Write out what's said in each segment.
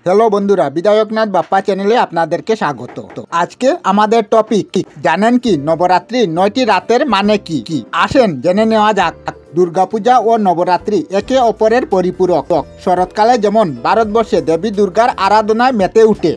Hello বন্ধুরা, বিধায়কনাথ বাপ্পা চ্যানেলে আপনাদেরকে স্বাগত। আজকে আমাদের টপিক জানেন কি নবরাত্রি 9টি রাতের মানে কি আসেন জেনে নেওয়া যাক। দুর্গাপূজা ও নবরাত্রি একে অপরের পরিপূরক। শরৎকালে যেমন ভারতবর্ষে দেবী দুর্গার আরাধনায় মেতে উঠে,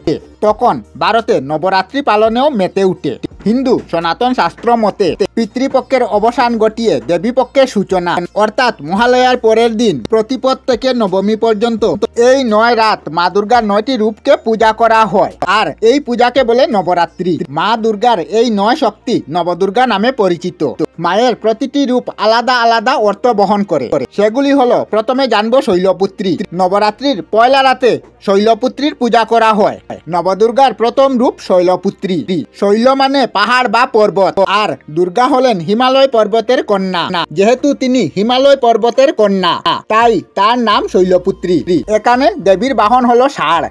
তখন ভারতে নবরাত্রি পালনেও মেতে উঠে। হিন্দু সনাতন শাস্ত্র মতে পিতৃপক্ষের অবসান ঘটিয়ে দেবীপক্ষের সূচনা, অর্থাৎ মহালয়ার পরের দিন প্রতিপদ থেকে নবমী পর্যন্ত এই 9 রাত মা দুর্গার 9টি রূপকে পূজা করা হয়, আর এই পূজাকে বলে নবরাত্রি। মা দুর্গার এই 9 শক্তি নবদুর্গা নামে পরিচিত। মায়ের প্রতিটি রূপ আলাদা আলাদা অর্থ বহন করে। সেগুলি হলো, প্রথমে জানবো শৈলপুত্রী। নবরাত্রির পয়লা রাতে শৈলপুত্রীর পূজা করা হয়। নবদুর্গার প্রথম রূপ শৈলপুত্রী। শৈল মানে পাহাড় বা পর্বত, আর দুর্গা হলেন হিমালয় পর্বতের কন্যা। যেহেতু তিনি হিমালয় পর্বতের কন্যা, তাই তার নাম শৈলপুত্রী। এখানে দেবীর বাহন হলো ষাঁড়,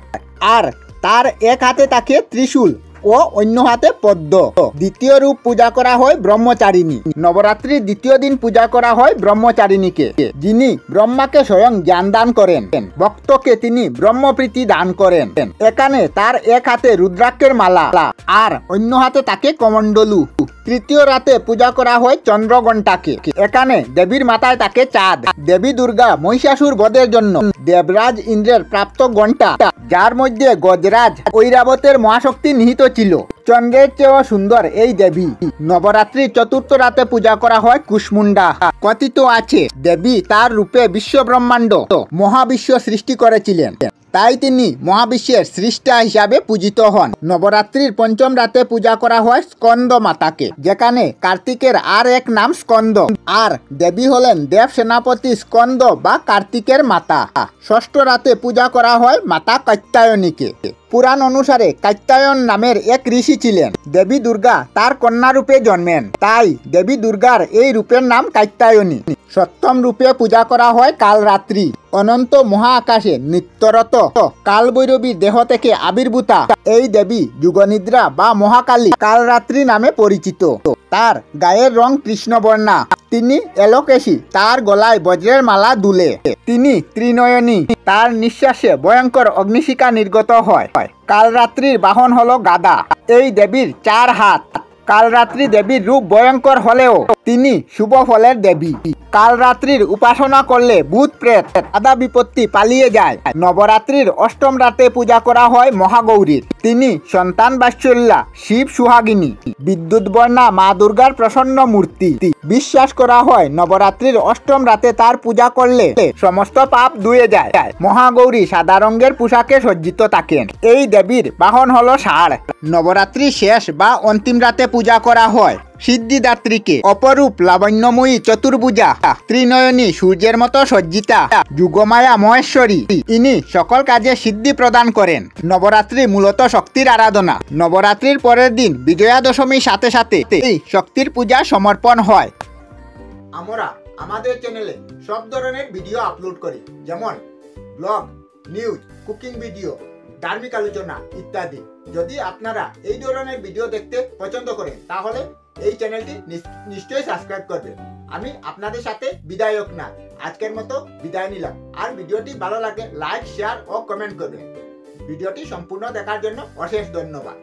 আর তার এক হাতে থাকে ত্রিশূল ও অন্য হাতে পদ্ম। দ্বিতীয় রূপ পূজা করা হয় ব্রহ্মচারিণী। নবরাত্রির দ্বিতীয় দিন পূজা করা হয় ব্রহ্মচারিণীকে, যিনি ব্রহ্মাকে স্বয়ং জ্ঞান দান করেন, ভক্তকে তিনি ব্রহ্মপ্রীতি দান করেন। এখানে তার এক হাতে রুদ্রাক্ষের মালা আর অন্য হাতে থাকে কমণ্ডলু। তৃতীয় রাতে পূজা করা হয় চন্দ্রঘণ্টাকে। এখানে দেবীর মাথায় থাকে চাঁদ। দেবী দুর্গা মহিষাসুর বধের জন্য দেবরাজ ইন্দ্রের প্রাপ্ত ঘণ্টা, যার মধ্যে গজরাজ ঐরাবতের মহাশক্তি নিহিত ছিল। চন্দ্রের চেয়েও সুন্দর এই দেবী। নবরাত্রির চতুর্থ রাতে পূজা করা হয় কুষ্মুণ্ডা। কথিত আছে দেবী তার রূপে বিশ্ব ব্রহ্মাণ্ড মহাবিশ্ব সৃষ্টি করেছিলেন, তাই তিনি মহাবিশ্বের সৃষ্টা হিসাবে পূজিত হন। নবরাত্রির পঞ্চম রাতে পূজা করা হয় স্কন্দ মাতাকে, যেখানে কার্তিকের আর এক নাম স্কন্দ, আর দেবী হলেন দেব সেনাপতি স্কন্দ বা কার্তিকের মাতা। ষষ্ঠ রাতে পূজা করা হয় মাতা কাত্যায়নীকে। পুরাণ অনুসারে কাত্যায়ন নামের এক ঋষি ছিলেন। দেবী দুর্গা তার কন্যা রূপে জন্মেন, তাই দেবী দুর্গার এই রূপের নাম কাত্যায়নী। সপ্তম রূপে পূজা করা হয় কালরাত্রি। অনন্ত মহা আকাশে নিত্যরত কালভৈরবীর দেহ থেকে আবির্ভূতা এই দেবী যুগনিদ্রা বা মহাকালী কালরাত্রি নামে পরিচিত। তার গায়ের রং কৃষ্ণবর্ণা। তিনি এলোকেশী, তার গলায় বজ্রের মালা দুলে। তিনি ত্রিনয়নী, তার নিঃশ্বাসে ভয়ঙ্কর অগ্নিশিখা নির্গত হয়। কালরাত্রির বাহন হলো গাদা। এই দেবীর 4 হাত। কালরাত্রি দেবীর রূপ ভয়ঙ্কর হলেও তিনি শুভ ফলের দেবী। কালরাত্রির উপাসনা করলে ভূত প্রেত বাধা বিপত্তি পালিয়ে যায়। নবরাত্রির অষ্টম রাতে পূজা করা হয় মহাগৌরীর। তিনি সন্তান বাৎসল্যা, শিব সুহাগিনী, বিদ্যুৎ বর্ণা মা দুর্গার প্রসন্ন মূর্তি। বিশ্বাস করা হয় নবরাত্রির অষ্টম রাতে তার পূজা করলে সমস্ত পাপ ধুয়ে যায়। মহাগৌরী সাদা রঙের পোশাকে সজ্জিত থাকেন। এই দেবীর বাহন হলো ষাঁড়। নবরাত্রি শেষ বা অন্তিম রাতে পূজা করা হয় সিদ্ধিদাত্রীকে। অপরূপ লাবণ্যময়ী চতুর্ভুজা ত্রিনয়নী সূর্যের মতো সজ্জিতা যুগমায়া মহেশ্বরী, ইনি সকল কাজে সিদ্ধি প্রদান করেন। নবরাত্রি মূলত শক্তির আরাধনা। নবরাত্রির পরের দিন বিজয়া দশমীর সাথে সাথে এই শক্তির পূজা সমর্পণ হয়। আমরা আমাদের চ্যানেলে সব ধরনের ভিডিও আপলোড করি, যেমন ব্লগ, নিউজ, কুকিং ভিডিও, ধার্মিক আলোচনা ইত্যাদি। যদি আপনারা এই ধরনের ভিডিও দেখতে পছন্দ করেন, তাহলে এই চ্যানেলটি নিশ্চয়ই সাবস্ক্রাইব করবেন। আমি আপনাদের সাথে বিধায়কনাথ আজকের মতো বিদায় নিলাম। আর ভিডিওটি ভালো লাগে লাইক, শেয়ার ও কমেন্ট করবেন। ভিডিওটি সম্পূর্ণ দেখার জন্য অশেষ ধন্যবাদ।